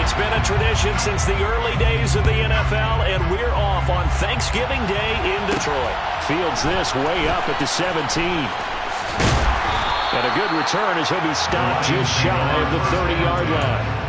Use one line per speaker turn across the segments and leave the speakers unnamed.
It's been a tradition since the early days of the NFL, and we're off on Thanksgiving Day in Detroit.
Fields this way up at the 17. And a good return as he'll be stopped just shy of the 30-yard line.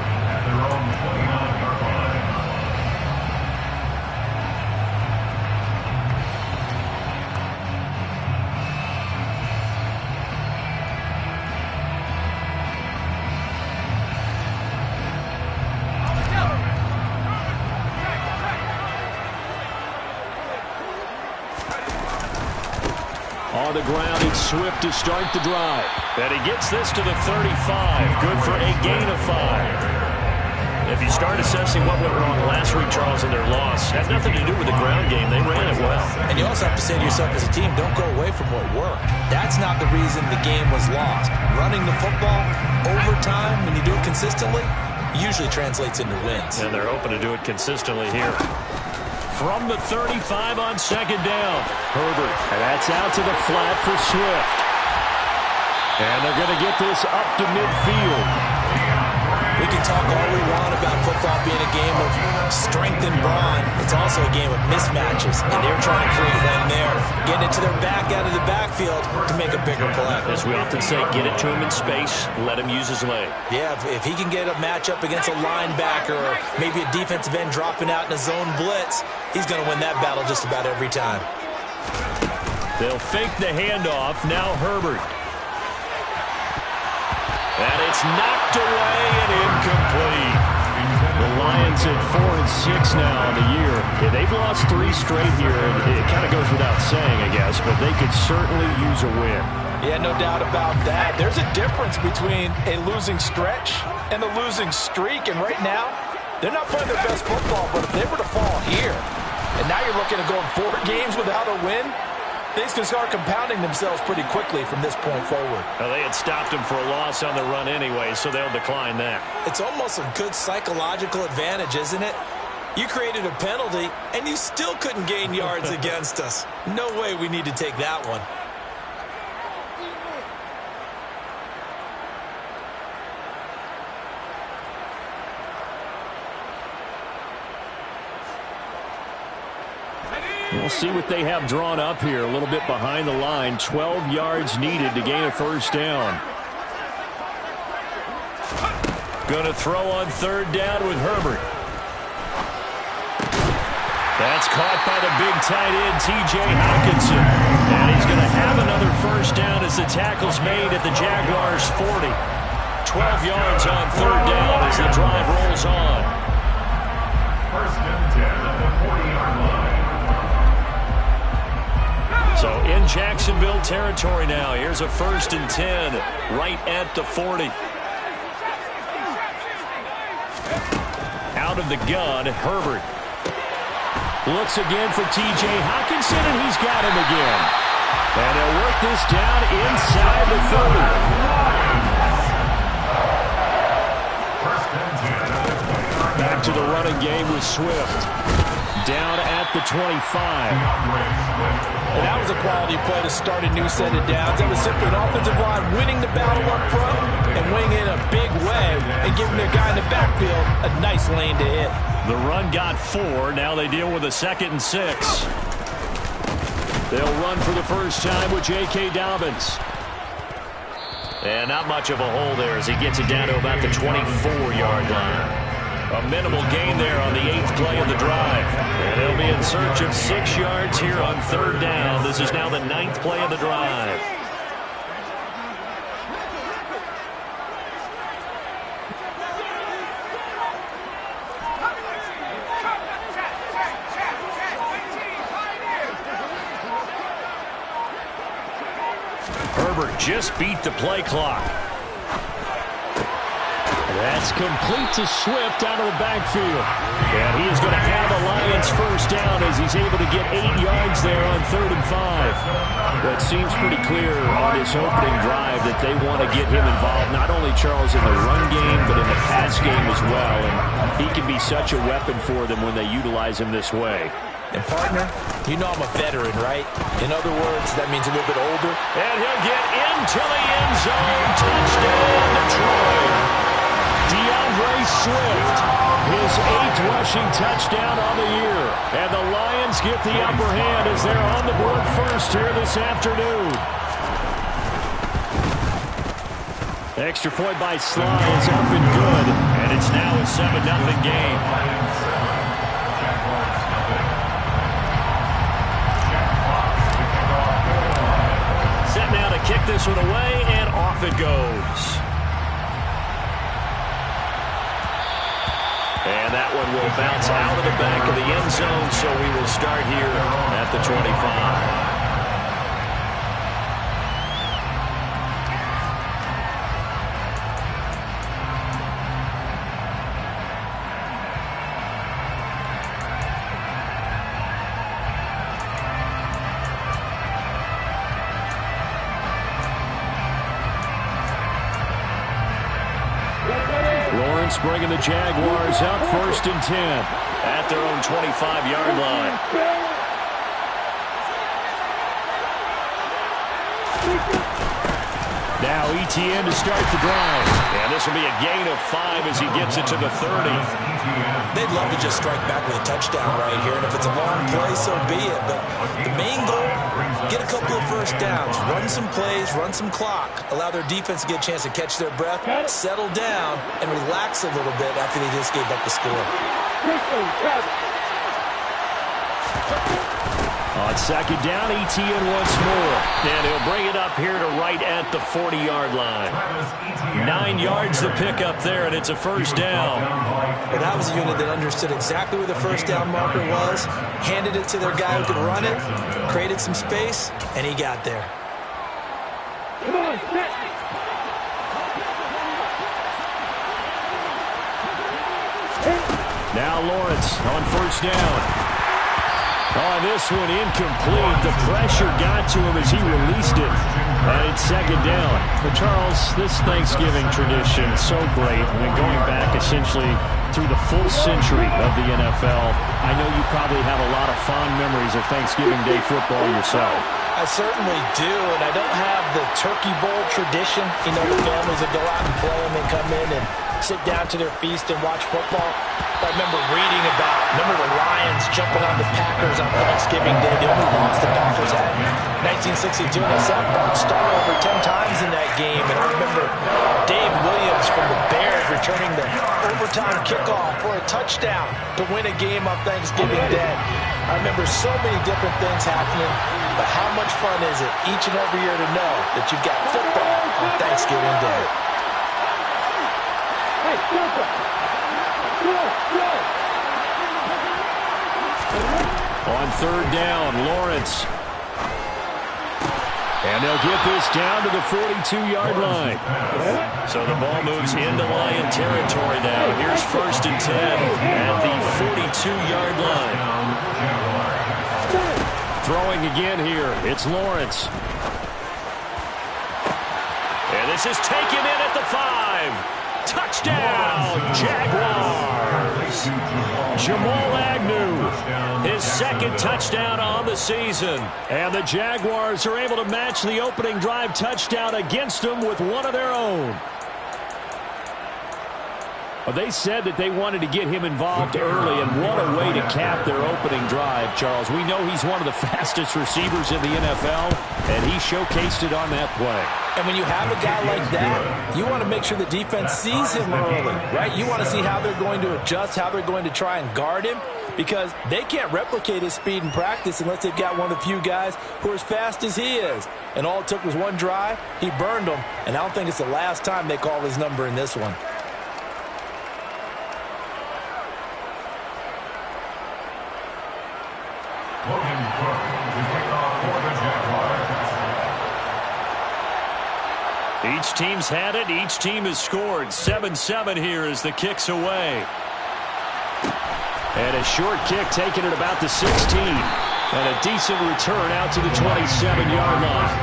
On the ground, it's Swift to start the drive.
And he gets this to the 35. Good for a gain of 5. If you start assessing what went wrong last week, Charles, in their loss, had nothing to do with the ground game. They ran it well.
And you also have to say to yourself as a team, don't go away from what worked. That's not the reason the game was lost. Running the football over time, when you do it consistently, usually translates into wins.
And they're hoping to do it consistently here. From the 35 on second down.
Herbert, and that's out to the flat for Swift. And they're going to get this up to midfield.
We can talk all we want about football being a game of strength and brawn. It's also a game of mismatches, and they're trying to create one there, getting it to their back out of the backfield to make a bigger play.
As we often say, get it to him in space, let him use his leg.
Yeah, if he can get a matchup against a linebacker or maybe a defensive end dropping out in a zone blitz, he's going to win that battle just about every time.
They'll fake the handoff. Now Herbert. And it's knocked away and incomplete.
The Lions at 4-6 now on the year. Yeah, they've lost 3 straight here, and it kind of goes without saying, I guess, but they could certainly use a win.
Yeah, no doubt about that. There's a difference between a losing stretch and a losing streak, and right now, they're not playing their best football, but if they were to fall here, and now you're looking at going 4 games without a win, things can start compounding themselves pretty quickly from this point forward.
Well, they had stopped him for a loss on the run anyway, so they'll decline that.
It's almost a good psychological advantage, isn't it? You created a penalty, and you still couldn't gain yards against us. No way we need to take that one.
We'll see what they have drawn up here. A little bit behind the line. 12 yards needed to gain a first down.
Going to throw on third down with Herbert. That's caught by the big tight end, T.J. Hawkinson. And he's going to have another first down as the tackle's made at the Jaguars' 40. 12 yards on third down as the drive rolls on.
First and 10 at the 40-yard line.
So in Jacksonville territory now. Here's a first and 10 right at the 40. Out of the gun, Herbert. Looks again for T.J. Hawkinson, and he's got him again. And they'll work this down inside the 30. Back to the running game with Swift. Down at the 25.
And that was a quality play to start a new set of downs. That was simply an offensive line winning the battle up front and winning in a big way and giving their guy in the backfield a nice lane to hit.
The run got 4. Now they deal with a 2nd and 6. They'll run for the first time with J.K. Dobbins. And not much of a hole there as he gets it down to about the 24-yard line. A minimal gain there on the 8th play of the drive. And they'll be in search of 6 yards here on third down. This is now the 9th play of the drive. Herbert just beat the play clock.
That's complete to Swift out of the backfield. And he is going to have a Lions first down as he's able to get 8 yards there on 3rd and 5. But it seems pretty clear on this opening drive that they want to get him involved, not only, Charles, in the run game, but in the pass game as well. And he can be such a weapon for them when they utilize him this way.
And, partner, you know I'm a veteran, right? In other words, that means a little bit older.
And he'll get into the end zone. Touchdown, Detroit. DeAndre Swift
His 8th rushing touchdown on the year. And the Lions get the upper hand as they're on the board first here this afternoon. Extra point by Sly is up and good. And it's now a 7-0 game. Set now to kick this one away, and off it goes. And that one will bounce out of the back of the end zone, so we will start here at the 25. Bringing the Jaguars up 1st and 10 at their own 25-yard line. Now ETN to start the drive. And this will be a gain of 5 as he gets it to the 30.
They'd love to just strike back with a touchdown right here, and if it's a long play, so be it. But the main goal, get a couple of first downs, run some plays, run some clock, allow their defense to get a chance to catch their breath, settle down, and relax a little bit after they just gave up the score.
On 2nd down, ETN once more. And he'll bring it up here to right at the 40-yard line. 9 yards to pick up there, and it's a 1st down.
Well, that was a unit that understood exactly where the 1st down marker was, handed it to their guy who could run it, created some space, and he got there.
Come on, set.
Now Lawrence on 1st down. Oh, this one incomplete. The pressure got to him as he released it. And it's 2nd down. But Charles, this Thanksgiving tradition, so great. I mean, going back essentially through the full century of the NFL, I know you probably have a lot of fond memories of Thanksgiving Day football yourself.
I certainly do, and I don't have the Turkey Bowl tradition. You know, the families that go out and play and then come in and sit down to their feast and watch football. I remember reading about, the Lions jumping on the Packers on Thanksgiving Day. The only loss the Packers had in 1962, and they saw Bart Starr over 10 times in that game. And I remember Dave Williams from the Bears returning the overtime kickoff for a touchdown to win a game on Thanksgiving Day. I remember so many different things happening, but how much fun is it each and every year to know that you've got football on Thanksgiving Day?
Hey, super.
On 3rd down, Lawrence. And they'll get this down to the 42-yard line. So the ball moves into Lion territory now. Here's 1st and 10 at the 42-yard line. Throwing again here, it's Lawrence. And this is taken in at the 5. Touchdown, Jaguars! Jamal Agnew, his 2nd touchdown on the season. And the Jaguars are able to match the opening drive touchdown against them with one of their own. Well, they said that they wanted to get him involved early, and what a way to cap their opening drive, Charles. We know he's one of the fastest receivers in the NFL, and he showcased it on that play.
And when you have a guy like that, you want to make sure the defense sees him early, right? You want to see how they're going to adjust, how they're going to try and guard him, because they can't replicate his speed in practice unless they've got one of the few guys who are as fast as he is. And all it took was one drive. He burned them, and I don't think it's the last time they call his number in this one.
Each team's had it. Each team has scored. 7-7 here as the kick's away. And a short kick taken at about the 16. And a decent return out to the 27-yard line.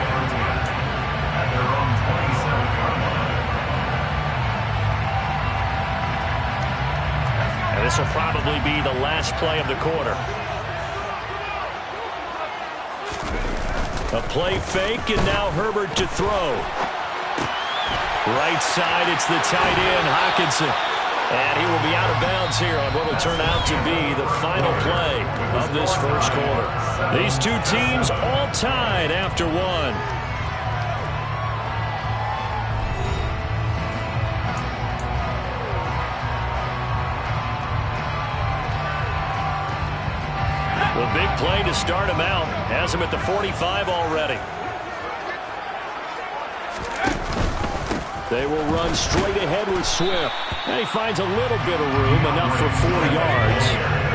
And this will probably be the last play of the quarter. A play fake, and now Herbert to throw. Right side, it's the tight end, Hockenson.
And he will be out of bounds here on what will turn out to be the final play of this first quarter. These two teams all tied after one. The big play to start him out. Has him at the 45 already.
They will run straight ahead with Swift. And he finds a little bit of room, enough for 4 yards.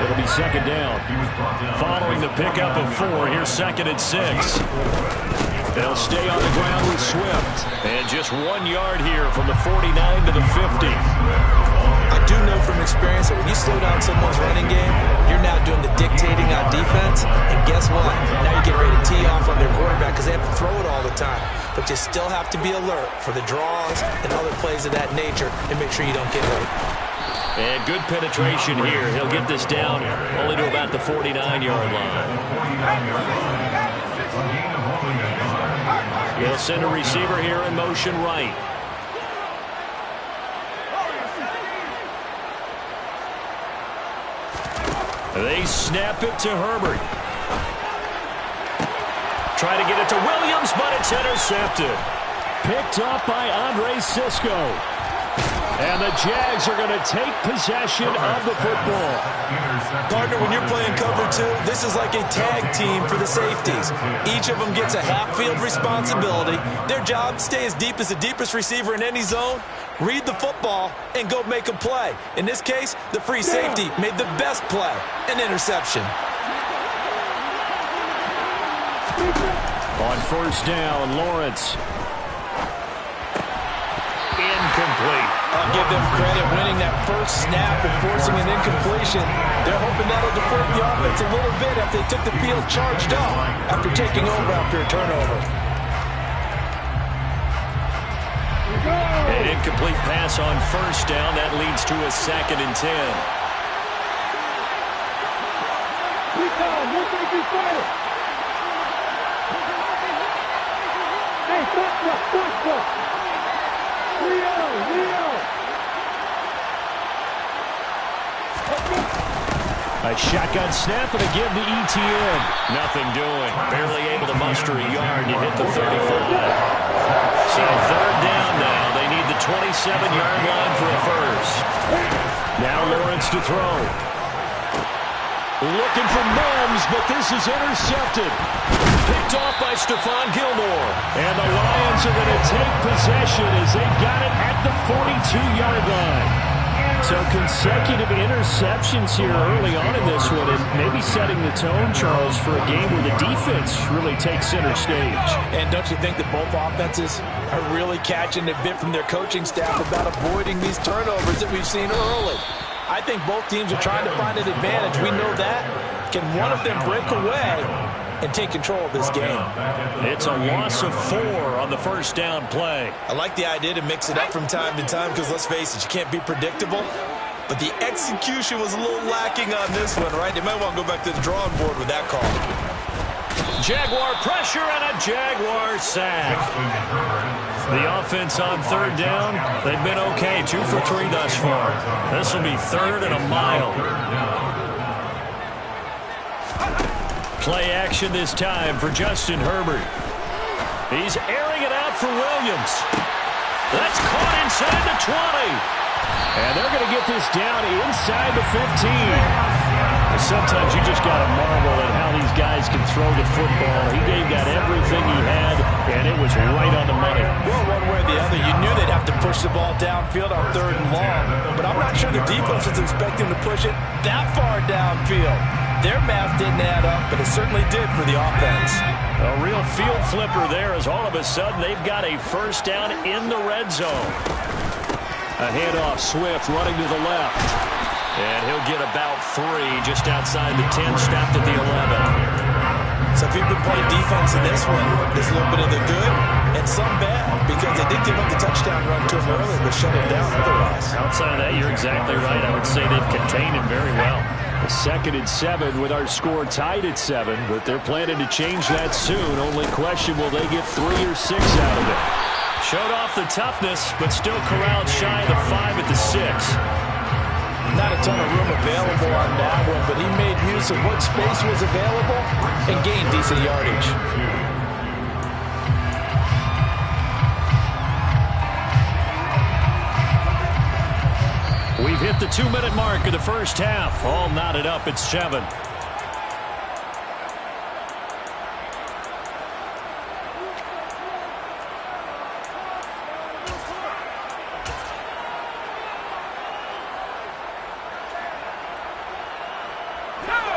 It'll be second down.
Following the pickup of 4, here's 2nd and 6. They'll stay on the ground with Swift. And just 1 yard here from the 49 to the 50.
I do know from experience that when you slow down someone's running game, you're now doing the dictating on defense. And guess what? Now you're getting ready to tee off on their quarterback because they have to throw it all the time. But you still have to be alert for the draws and other plays of that nature and make sure you don't get hurt.
And good penetration here. He'll get this down only to about the 49-yard line. They'll send a receiver here in motion right. They snap it to Herbert. Try to get it to Williams, but it's intercepted.
Picked up by Andre Sisco. And the Jags are going to take possession of the football.
Partner, when you're playing cover 2, this is like a tag team for the safeties. Each of them gets a half-field responsibility. Their job, stay as deep as the deepest receiver in any zone, read the football, and go make a play. In this case, the free safety made the best play, an interception.
On first down, Lawrence.
Incomplete.
I'll give them credit winning that first snap and forcing an incompletion. They're hoping that'll deflate the offense a little bit after they took the field charged up after taking over after a turnover.
An incomplete pass on first down. That leads to a 2nd and 10.
A shotgun snap and a give to ETN.
Nothing doing. Barely able to muster a yard to hit the 35. So 3rd down now. They need the 27-yard line for a first.
Now Lawrence to throw. Looking for Mims, but this is intercepted.
Picked off by Stephon Gilmore.
And the Lions are going to take possession as they've got it at the 42-yard line. So consecutive interceptions here early on in this one, and maybe setting the tone, Charles, for a game where the defense really takes center stage.
And don't you think that both offenses are really catching a bit from their coaching staff about avoiding these turnovers that we've seen early? I think both teams are trying to find an advantage. We know that. Can one of them break away and take control of this game?
It's a loss of 4 on the first down play.
I like the idea to mix it up from time to time because, let's face it, you can't be predictable. But the execution was a little lacking on this one, right? They might want to go back to the drawing board with that call.
Jaguar pressure and a Jaguar sack. The offense on 3rd down, they've been okay. 2 for 3 thus far. This will be 3rd and a mile. Play action this time for Justin Herbert. He's airing it out for Williams. That's caught inside the 20.
And they're going to get this down inside the 15. Sometimes you just got to marvel at how these guys can throw the football. He gave that everything he had, and it was right on the money.
Well, one way or the other, you knew they'd have to push the ball downfield on 3rd and long. But I'm not sure the defense was expecting to push it that far downfield. Their math didn't add up, but it certainly did for the offense.
A real field flipper there as all of a sudden they've got a first down in the red zone.
A handoff, Swift running to the left.
And he'll get about 3 just outside the 10, stopped at the 11.
So people play defense in this one. There's a little bit of the good and some bad because they did give up the touchdown run to him earlier, but shut him down otherwise.
Outside of that, you're exactly right. I would say they've contained him very well.
A 2nd and 7 with our score tied at 7, but they're planning to change that soon. Only question, will they get 3 or 6 out of it?
Showed off the toughness, but still corralled shy of the 5 at the 6.
Not a ton of room available on that one, but he made use of what space was available and gained decent yardage.
We've hit the 2-minute mark of the first half. All knotted up at 7.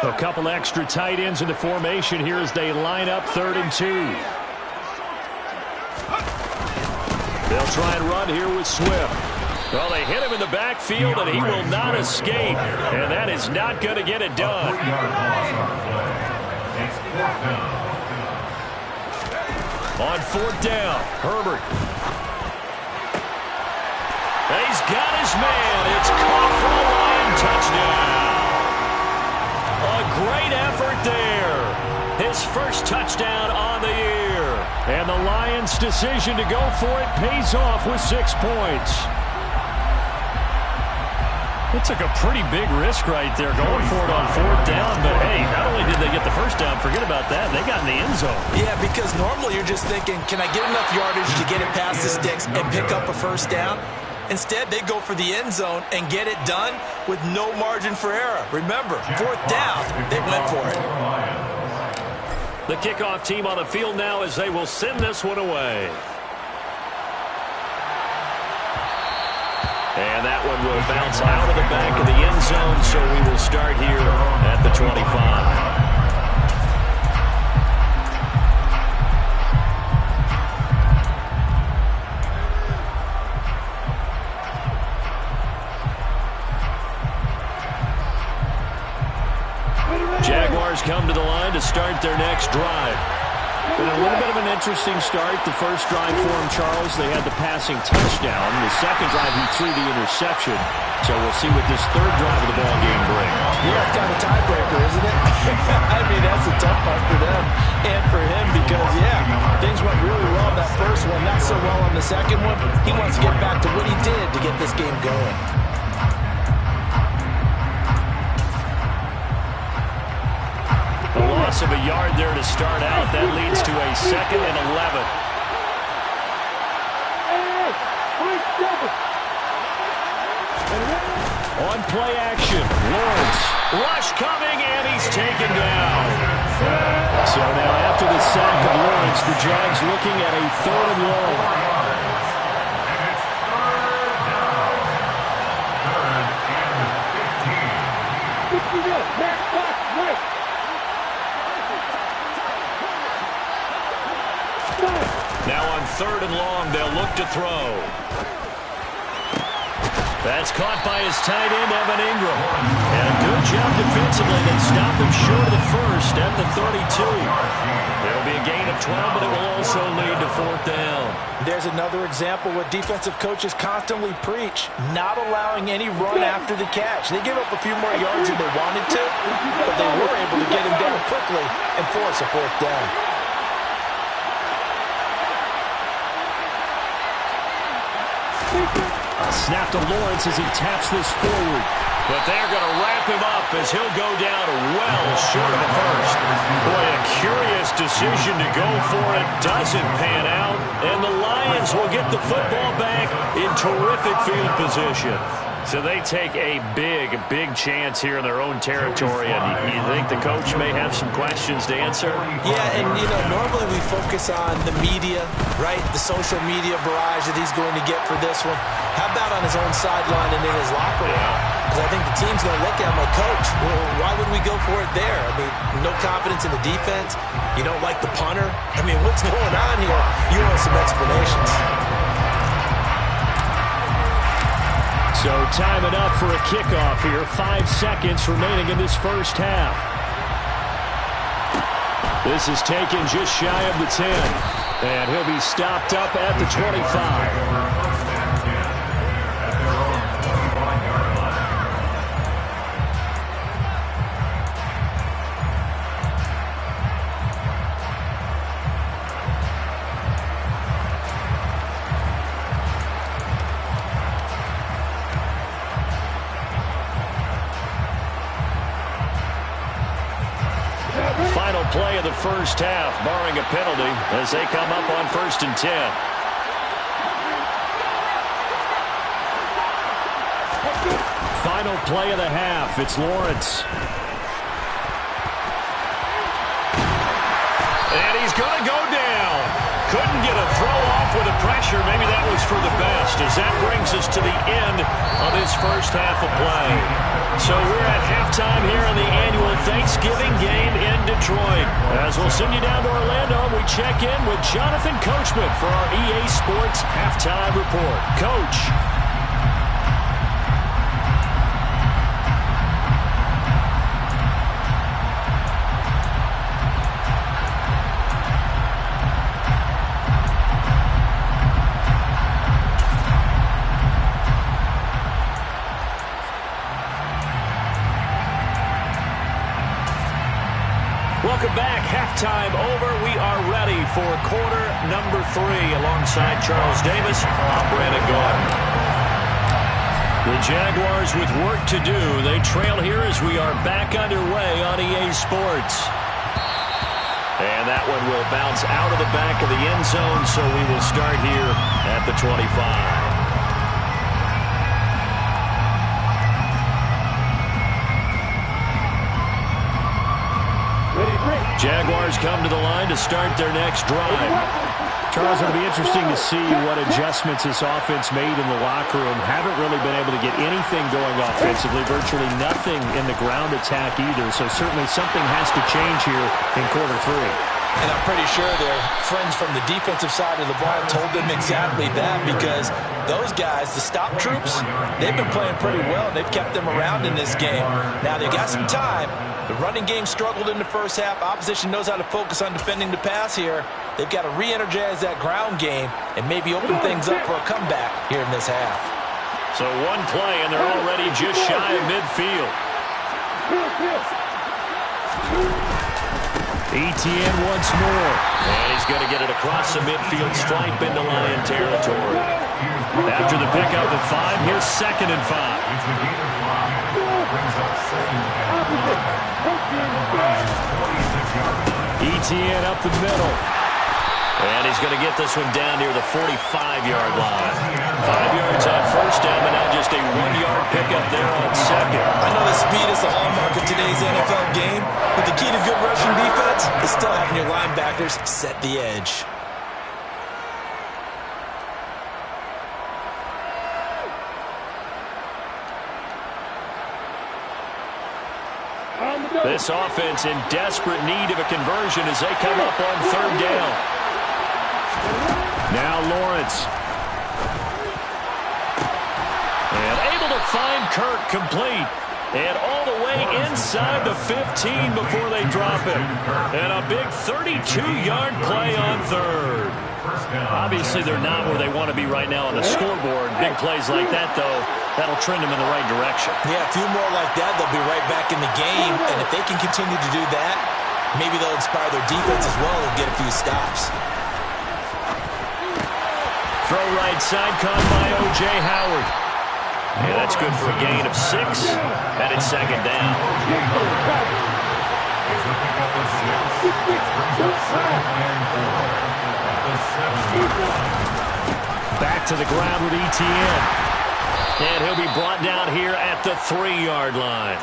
A couple extra tight ends in the formation here as they line up 3rd and 2. They'll try and run here with Swift. Well, they hit him in the backfield, and he will not escape. And that is not going to get it done. On 4th down, Herbert. He's got his man. It's caught for a Lion touchdown. A great effort there. His first touchdown on the year. And the Lions' decision to go for it pays off with 6 points. It took a pretty big risk right there going for it on 4th down. But, hey, not only did they get the first down, forget about that, they got in the end zone.
Yeah, because normally you're just thinking, can I get enough yardage to get it past the sticks and pick up a first down? Instead, they go for the end zone and get it done with no margin for error. Remember, 4th down, they went for it.
The kickoff team on the field now as they will send this one away. And that one will bounce out of the back of the end zone, so we will start here at the 25. Jaguars come to the line to start their next drive. Been a little bit of an interesting start. The first drive for him, Charles, they had the passing touchdown. The second drive, he threw the interception. So we'll see what this third drive of the ball game brings.
Yeah, it's kind of a tiebreaker, isn't it? I mean, that's a tough part for them and for him because, yeah, things went really well that first one, not so well on the second one. He wants to get back to what he did to get this game going.
A loss of a yard there to start out. That leads to a 2nd and 11. On play action, Lawrence. Rush coming, and he's taken down. So now after the sack of Lawrence, the Jags looking at a 3rd and long. Now on 3rd and long, they'll look to throw. That's caught by his tight end, Evan Ingram. And a good job defensively. They stop him short of the first at the 32. It'll be a gain of 12, but it will also lead to 4th down.
There's another example what defensive coaches constantly preach, not allowing any run after the catch. They gave up a few more yards than they wanted to, but they were able to get him down quickly and force a 4th down.
Snap to Lawrence as he taps this forward. But they're going to wrap him up as he'll go down well short of the first. Boy, a curious decision to go for it. Doesn't pan out. And the Lions will get the football back in terrific field position. So they take a big chance here in their own territory. And you think the coach may have some questions to answer?
Yeah, and, you know, normally we focus on the media, right? The social media barrage that he's going to get for this one. How about on his own sideline and in his locker room? Because I think the team's going to look at him like, Coach, well, why would we go for it there? I mean, no confidence in the defense. You don't like the punter. I mean, what's going on here? You want some explanations.
So time enough for a kickoff here. 5 seconds remaining in this first half. This is taken just shy of the 10. And he'll be stopped up at the 25. play of the first half, barring a penalty, as they come up on 1st and 10. Final play of the half. It's Lawrence. And he's going to go down. Couldn't get a throw off with the pressure. Maybe that was for the best, as that brings us to the end of this first half of play. So we're at halftime here in the annual Thanksgiving game in Detroit. As we'll send you down to Orlando, we check in with Jonathan Coachman for our EA Sports Halftime Report. Coach. Welcome back. Halftime over. We are ready for quarter number 3. Alongside Charles Davis, I'm Brandon Gordon. The Jaguars with work to do. They trail here as we are back underway on EA Sports. And that one will bounce out of the back of the end zone, so we will start here at the 25. Jaguars come to the line to start their next drive. Charles, it'll be interesting to see what adjustments this offense made in the locker room. Haven't really been able to get anything going offensively, virtually nothing in the ground attack either. So certainly something has to change here in quarter 3.
And I'm pretty sure their friends from the defensive side of the ball told them exactly that, because those guys, the stop troops, they've been playing pretty well. They've kept them around in this game. Now they got some time. The running game struggled in the first half. Opposition knows how to focus on defending the pass here. They've got to re-energize that ground game and maybe open things up for a comeback here in this half.
So one play, and they're already just shy of midfield. ETN once more. And he's going to get it across the midfield stripe into Lion territory. After the pickup of 5, here's 2nd and 5. ETN up the middle. And he's going to get this one down near the 45-yard line. 5 yards on first down, but now just a 1-yard pickup there on 2nd.
I know the speed is the hallmark of today's NFL game, but the key to good rushing defense is still having your linebackers set the edge.
This offense in desperate need of a conversion as they come up on 3rd down. Now Lawrence. And able to find Kirk complete. And all the way inside the 15 before they drop it. And a big 32-yard play on 3rd. Obviously, they're not where they want to be right now on the scoreboard. Big plays like that, though, that'll trend them in the right direction.
Yeah, a few more like that, they'll be right back in the game. And if they can continue to do that, maybe they'll inspire their defense as well and get a few stops.
Throw right side, caught by O.J. Howard. Yeah, that's good for a gain of 6. And it's 2nd down. Back to the ground with ETN. And he'll be brought down here at the 3-yard line.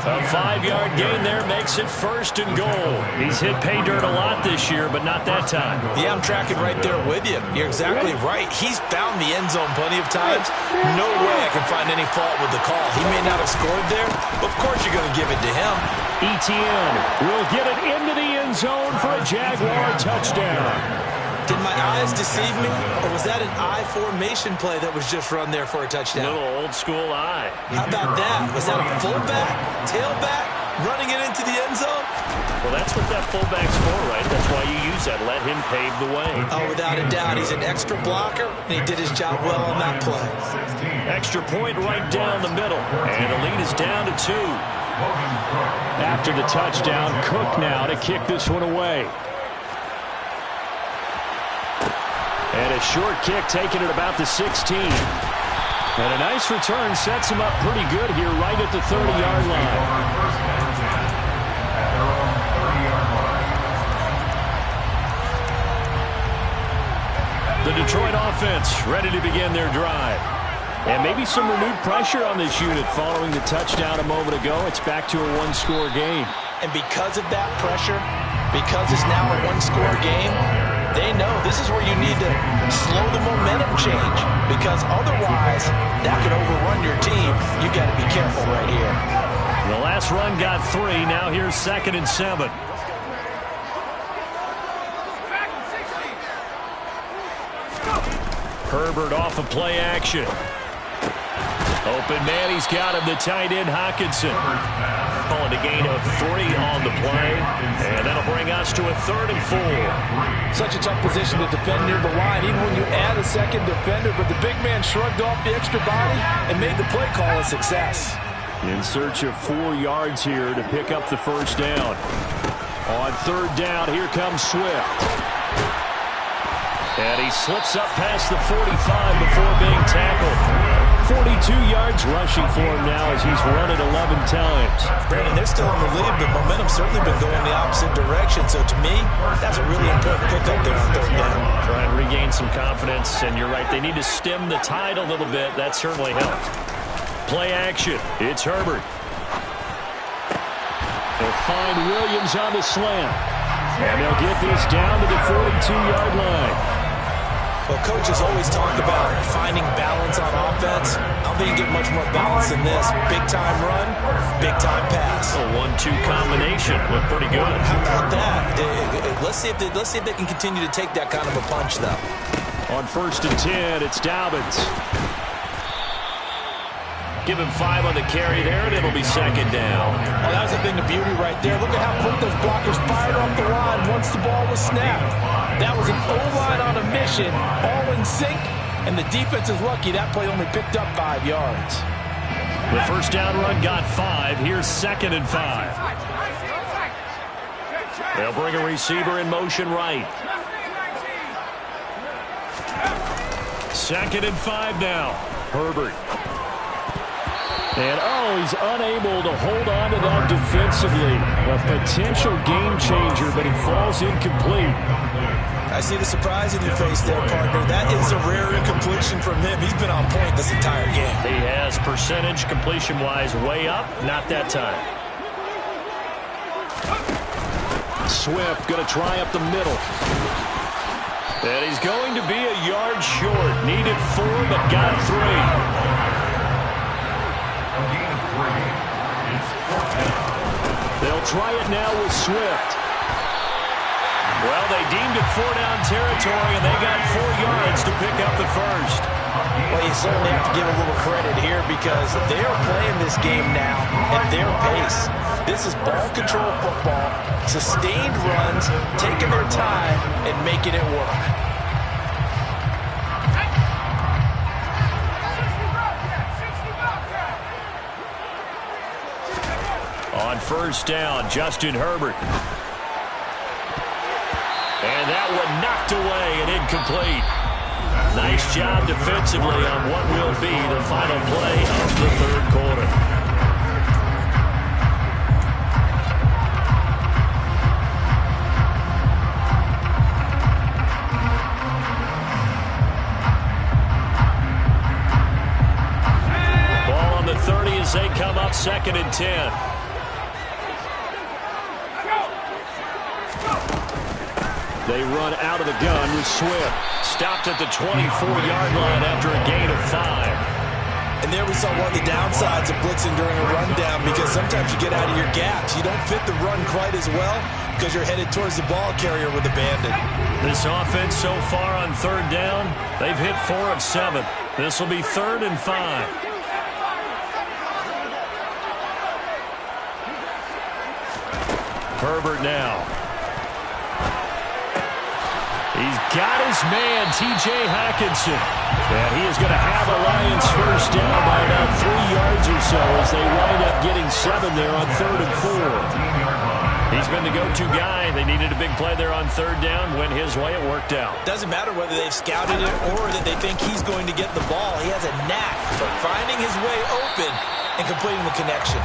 A 5-yard gain there makes it 1st and goal. He's hit pay dirt a lot this year, but not that time.
Yeah, I'm tracking right there with you. You're exactly right. He's found the end zone plenty of times. No way I can find any fault with the call. He may not have scored there, but of course you're going to give it to him.
ETN will get it into the end zone for a Jaguar touchdown.
Did my eyes deceive me, or was that an I formation play that was just run there for a touchdown?
A little old school eye.
How about that? Was that a fullback, tailback, running it into the end zone?
Well, that's what that fullback's for, right? That's why you use that. Let him pave the way.
Oh, without a doubt. He's an extra blocker, and he did his job well on that play.
Extra point right down the middle, and the lead is down to 2. After the touchdown, Cook now to kick this one away. And a short kick taken at about the 16. And a nice return sets him up pretty good here right at the 30-yard line. The Detroit offense ready to begin their drive. And maybe some renewed pressure on this unit following the touchdown a moment ago. It's back to a one-score game.
And because of that pressure, because it's now a one-score game, they know this is where you need to slow the momentum change, because otherwise that could overrun your team. You got to be careful right here.
The last run got 3. Now here's 2nd and 7. Herbert off of play action. Open man, he's got him, the tight end Hockenson.
Calling a gain of 3 on the play, and that'll bring us to a 3rd and 4.
Such a tough position to defend near the line, even when you add a second defender, but the big man shrugged off the extra body and made the play call a success.
In search of 4 yards here to pick up the first down. On 3rd down, here comes Swift. And he slips up past the 45 before being tackled. 42 yards rushing for him now as he's run it 11 times.
Brandon, they're still in the lead, but momentum's certainly been going the opposite direction. So to me, that's a really important pickup there on 3rd down.
Try and regain some confidence, and you're right, they need to stem the tide a little bit. That certainly helped.
Play action. It's Herbert. They'll find Williams on the slant. And they'll get this down to the 42-yard line.
Well, coaches always talk about finding balance on offense. I don't think you get much more balance than this. Big-time run, big-time pass.
A 1-2 combination. Looked pretty good.
How about that? Let's see if they can continue to take that kind of a punch, though.
On 1st and 10, it's Dobbins.
Give him 5 on the carry there, and it'll be 2nd down.
Oh, that was a thing of beauty right there. Look at how quick those blockers fired off the line once the ball was snapped. That was an O-line on a mission, all in sync, and the defense is lucky that play only picked up 5 yards.
The first down run got 5. Here's 2nd and 5. They'll bring a receiver in motion right. 2nd and 5 now. Herbert. And, he's unable to hold on to that defensively. A potential game changer, but it falls incomplete.
I see the surprise in your face there, partner. That is a rare incompletion from him. He's been on point this entire game.
He has percentage completion-wise way up. Not that time.
Swift going to try up the middle. And he's going to be a yard short. Needed 4, but got 3. They'll try it now with Swift.
Well, they deemed it 4-down territory, and they got 4 yards to pick up the first.
Well, you certainly have to give a little credit here because they are playing this game now at their pace. This is ball control football, sustained runs, taking their time, and making it work.
On 1st down, Justin Herbert. And that one knocked away and incomplete. Nice job defensively on what will be the final play of the 3rd quarter. Ball on the 30 as they come up 2nd and 10. They run out of the gun with Swift. Stopped at the 24-yard line after a gain of 5.
And there we saw one of the downsides of blitzing during a rundown, because sometimes you get out of your gaps. You don't fit the run quite as well because you're headed towards the ball carrier with abandon.
This offense so far on 3rd down, they've hit 4 of 7. This will be 3rd and 5. Herbert now. He's got his man, T.J. Hockenson. And he is going to have a Lions first down by about 3 yards or so as they wind up getting 7 there on 3rd and 4. He's been the go-to guy. They needed a big play there on 3rd down. Went his way. It worked out.
Doesn't matter whether they've scouted it or that they think he's going to get the ball. He has a knack for finding his way open and completing the connection.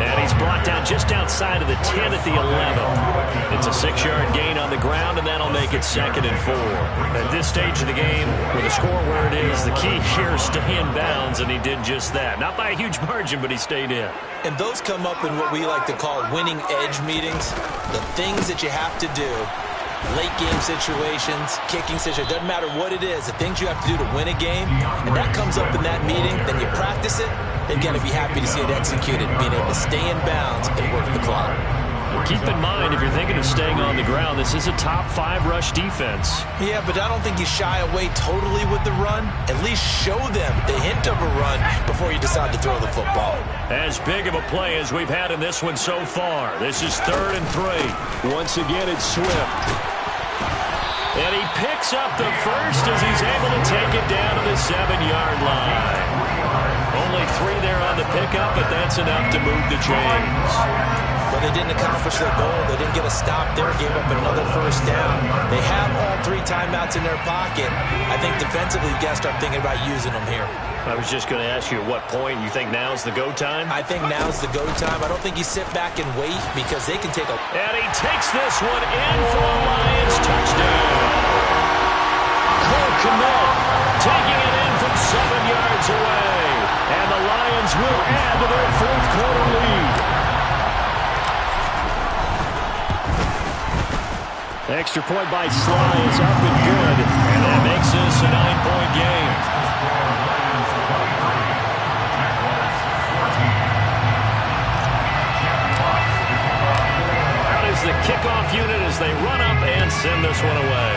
And he's brought down just outside of the 10 at the 11. It's a 6-yard gain on the ground, and that'll make it 2nd and 4. At this stage of the game, with the score where it is, the key here is stay in bounds, and he did just that. Not by a huge margin, but he stayed in.
And those come up in what we like to call winning edge meetings. The things that you have to do, late game situations, kicking situations, doesn't matter what it is, the things you have to do to win a game, and that comes up in that meeting, then you practice it, then you got to be happy to see it executed, being able to stay in bounds and work the clock.
Well, keep in mind, if you're thinking of staying on the ground, this is a top 5 rush defense.
Yeah, but I don't think you shy away totally with the run. At least show them the hint of a run before you decide to throw the football.
As big of a play as we've had in this one so far. This is 3rd and 3. Once again, it's Swift. And he picks up the first as he's able to take it down to the 7-yard line. Only 3 there on the pickup, but that's enough to move the chains.
But they didn't accomplish their goal. They didn't get a stop there, gave up another first down. They have all 3 timeouts in their pocket. I think defensively, you got to start thinking about using them here.
I was just going to ask you at what point you think now's the go time?
I think now's the go time. I don't think you sit back and wait because they can take a...
And he takes this one in for a Lions touchdown. Cole Kmet taking it in from 7 yards away. And the Lions will add to their 4th quarter lead. The extra point by Sly is up and good. And that makes this a 9-point game. Out is the kickoff unit as they run up and send this one away.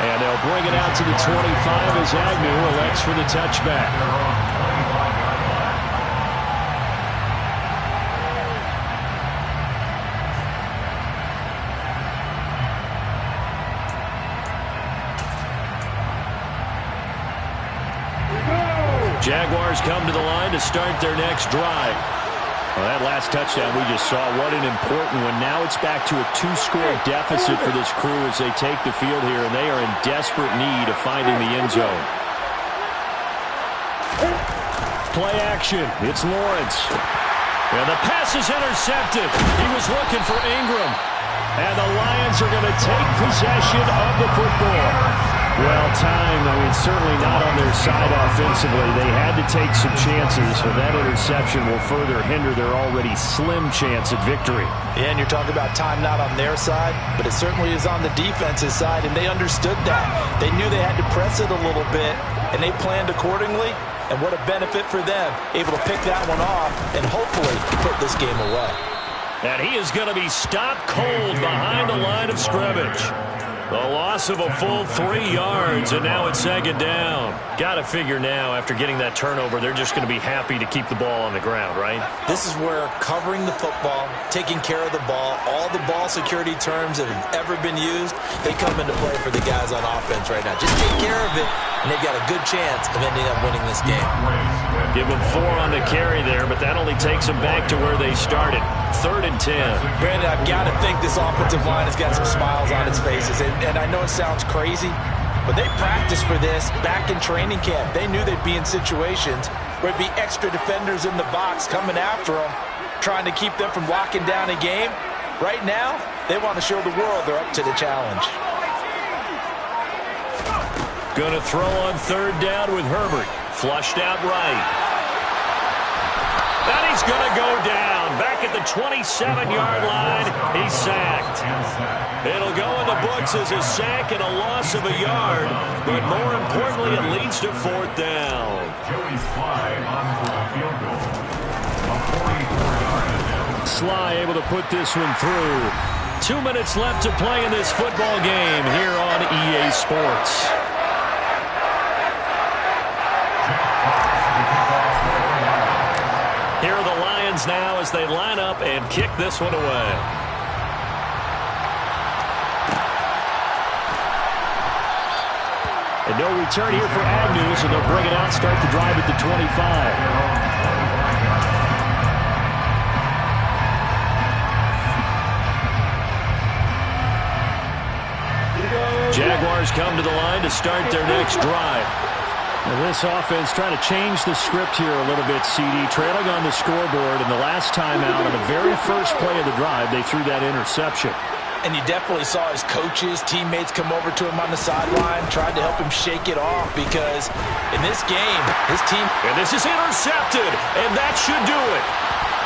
And they'll bring it out to the 25 as Agnew elects for the touchback. Jaguars come to the line to start their next drive. Well, that last touchdown we just saw, what an important one. Now it's back to a 2-score deficit for this crew as they take the field here, and they are in desperate need of finding the end zone. Play action. It's Lawrence. And the pass is intercepted. He was looking for Ingram. And the Lions are going to take possession of the football. Well timed. I mean, certainly not on their side offensively. They had to take some chances, but that interception will further hinder their already slim chance at victory.
Yeah, and you're talking about time not on their side, but it certainly is on the defense's side, and they understood that. They knew they had to press it a little bit, and they planned accordingly, and what a benefit for them, able to pick that one off and hopefully put this game away.
And he is going to be stopped cold behind the line of scrimmage. The loss of a full 3 yards, and now it's 2nd down. Got to figure now, after getting that turnover, they're just going to be happy to keep the ball on the ground, right?
This is where covering the football, taking care of the ball, all the ball security terms that have ever been used, they come into play for the guys on offense right now. Just take care of it, and they've got a good chance of ending up winning this game.
Give them 4 on the carry there, but that only takes them back to where they started. 3rd and 10.
Brandon, I've got to think this offensive line has got some smiles on its faces. And I know it sounds crazy, but they practiced for this back in training camp. They knew they'd be in situations where it'd be extra defenders in the box coming after them, trying to keep them from locking down a game. Right now, they want to show the world they're up to the challenge.
Going to throw on 3rd down with Herbert. Flushed out right. And he's going to go down. Back at the 27-yard line, he's sacked. It'll go in the books as a sack and a loss of a yard. But more importantly, it leads to 4th down. Sly able to put this one through. 2 minutes left to play in this football game here on EA Sports. Here are the Lions now as they line up and kick this one away. And no return here for Agnew, so they'll bring it out and start the drive at the 25. Jaguars come to the line to start their next drive.
And this offense trying to change the script here a little bit, CD. Trailing on the scoreboard, and the last time out on the very first play of the drive, they threw that interception.
And you definitely saw his coaches, teammates come over to him on the sideline, tried to help him shake it off because in this game, his team...
And this is intercepted, and that should do it.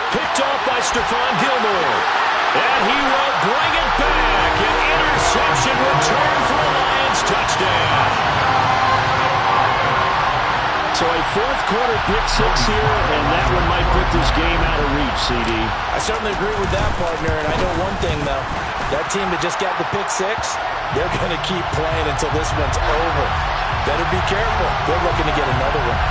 Picked off by Stephon Gilmore. And he will bring it back. An interception return for a Lions touchdown.
So a fourth-quarter pick-6 here, and that one might put this game out of reach, CD.
I certainly agree with that, partner, and I know one thing, though. That team that just got the pick-6, they're going to keep playing until this one's over. Better be careful. They're looking to get another one.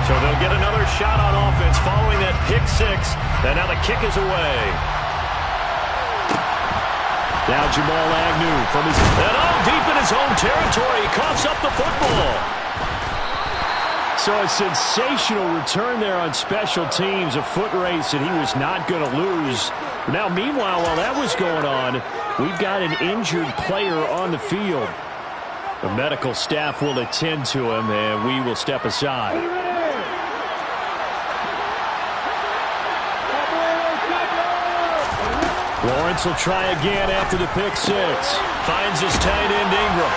So they'll get another shot on offense following that pick-6, and now the kick is away.
Now Jamal Agnew from his...
And deep in his own territory. He coughs up the football.
So a sensational return there on special teams. A foot race that he was not going to lose. Now, meanwhile, while that was going on, we've got an injured player on the field. The medical staff will attend to him, and we will step aside. Lawrence will try again after the pick-6.
Finds his tight end Ingram.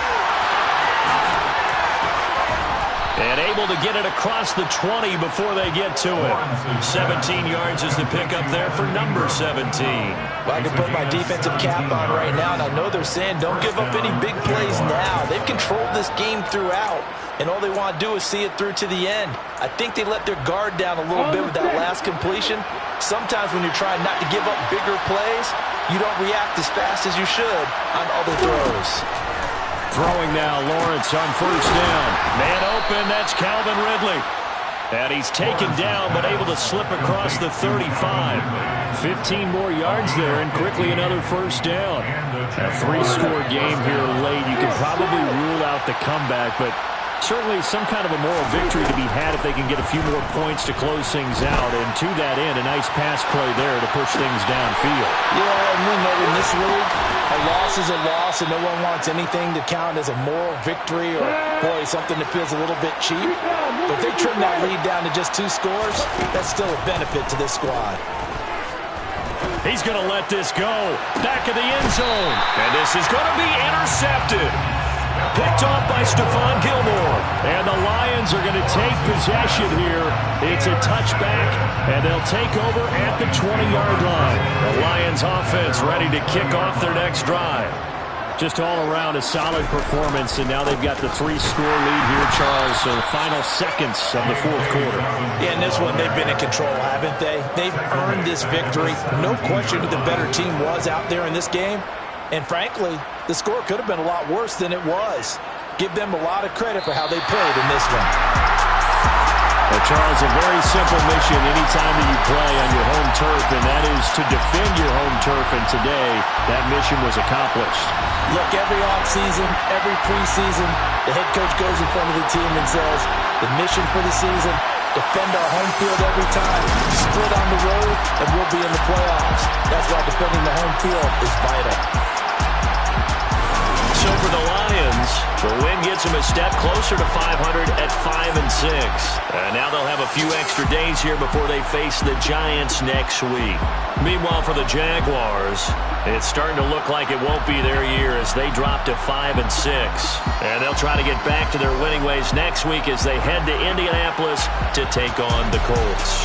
And able to get it across the 20 before they get to it. 17 yards is the pickup there for number 17.
Well, I can put my defensive cap on right now, and I know they're saying don't give up any big plays now. They've controlled this game throughout, and all they want to do is see it through to the end. I think they let their guard down a little bit with that last completion. Sometimes when you're trying not to give up bigger plays, you don't react as fast as you should on other throws.
Throwing now, Lawrence on first down.
Man open, that's Calvin Ridley. And he's taken down, but able to slip across the 35.
15 more yards there, and quickly another first down. A three-score game here late. You can probably rule out the comeback, but certainly some kind of a moral victory to be had if they can get a few more points to close things out. And to that end, a nice pass play there to push things downfield.
Yeah, and we know in this league, a loss is a loss, and no one wants anything to count as a moral victory or, boy, something that feels a little bit cheap. But if they trim that lead down to just 2 scores, that's still a benefit to this squad.
He's going to let this go. Back of the end zone. And this is going to be intercepted. Picked off by Stephon Gilmore. And the Lions are going to take possession here. It's a touchback, and they'll take over at the 20-yard line. The Lions offense ready to kick off their next drive.
Just all around a solid performance, and now they've got the 3-score lead here, Charles. So the final seconds of the fourth quarter.
Yeah, in this one, they've been in control, haven't they? They've earned this victory. No question who the better team was out there in this game. And frankly, the score could have been a lot worse than it was. Give them a lot of credit for how they played in this one.
Well, Charles, a very simple mission anytime that you play on your home turf, and that is to defend your home turf. And today, that mission was accomplished.
Look, every offseason, every preseason, the head coach goes in front of the team and says, the mission for the season, defend our home field every time, split on the road, and we'll be in the playoffs. That's why defending the home field is vital.
So for the Lions, the win gets them a step closer to 500 at 5-6. And now they'll have a few extra days here before they face the Giants next week. Meanwhile, for the Jaguars, it's starting to look like it won't be their year as they drop to 5-6. And they'll try to get back to their winning ways next week as they head to Indianapolis to take on the Colts.